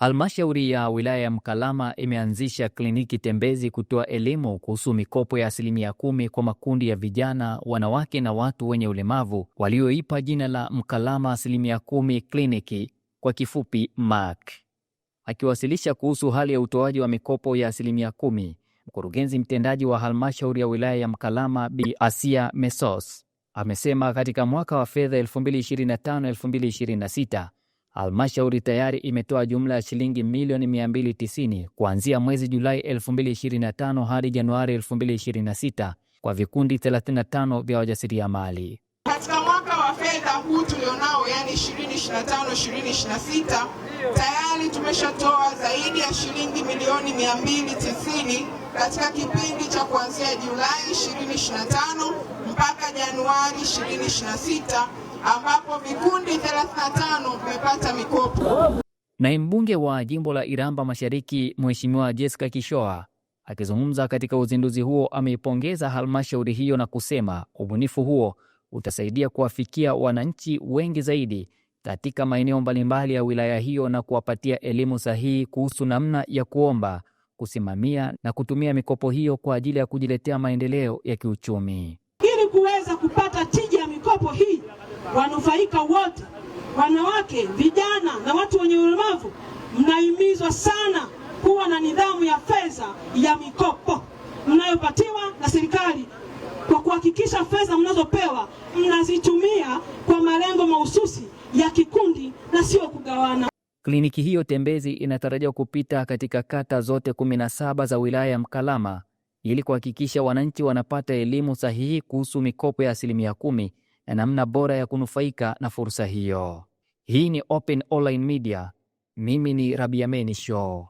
Halmashauri ya wilaya ya Mkalama imeanzisha kliniki tembezi kutoa elimu kuhusu mikopo ya 10% kwa makundi ya vijana, wanawake na watu wenye ulemavu walioipa jina la Mkalama 10% Kliniki, kwa kifupi MAK. Akiwasilisha kuhusu hali ya utoaji wa mikopo ya 10%, mkurugenzi mtendaji wa halmashauri ya wilaya ya Mkalama Bi Asia Mesos amesema katika mwaka wa fedha 2025-2026 halmashauri tayari imetoa jumla ya shilingi milioni 290 kuanzia mwezi Julai 2025 hadi Januari 2026 kwa vikundi 35 vya wajasiriamali. Katika mwaka wa fedha huu tulionao, yani 2025-2026, tayari tumeshatoa zaidi ya shilingi milioni 290 katika kipindi cha kuanzia Julai 2025 mpaka Januari 2026, ambapo vikundi 35 vimepata mikopo. Naibu mbunge wa jimbo la Iramba Mashariki, Mheshimiwa Jessica Kishoa, akizungumza katika uzinduzi huo, ameipongeza halmashauri hiyo na kusema ubunifu huo utasaidia kuwafikia wananchi wengi zaidi katika maeneo mbalimbali ya wilaya hiyo na kuwapatia elimu sahihi kuhusu namna ya kuomba, kusimamia na kutumia mikopo hiyo kwa ajili ya kujiletea maendeleo ya kiuchumi. Ili kuweza kupata tija ya mikopo hii, wanufaika wote, wanawake, vijana na watu wenye ulemavu, mnahimizwa sana kuwa na nidhamu ya fedha ya mikopo mnayopatiwa na serikali, kwa kuhakikisha fedha mnazopewa mnazitumia kwa malengo mahususi ya kikundi na sio kugawana. Kliniki hiyo tembezi inatarajiwa kupita katika kata zote 17 za wilaya ya Mkalama ili kuhakikisha wananchi wanapata elimu sahihi kuhusu mikopo ya 10% na namna bora ya kunufaika na fursa hiyo. Hii ni Open Online Media. Mimi ni Rabiameni Show.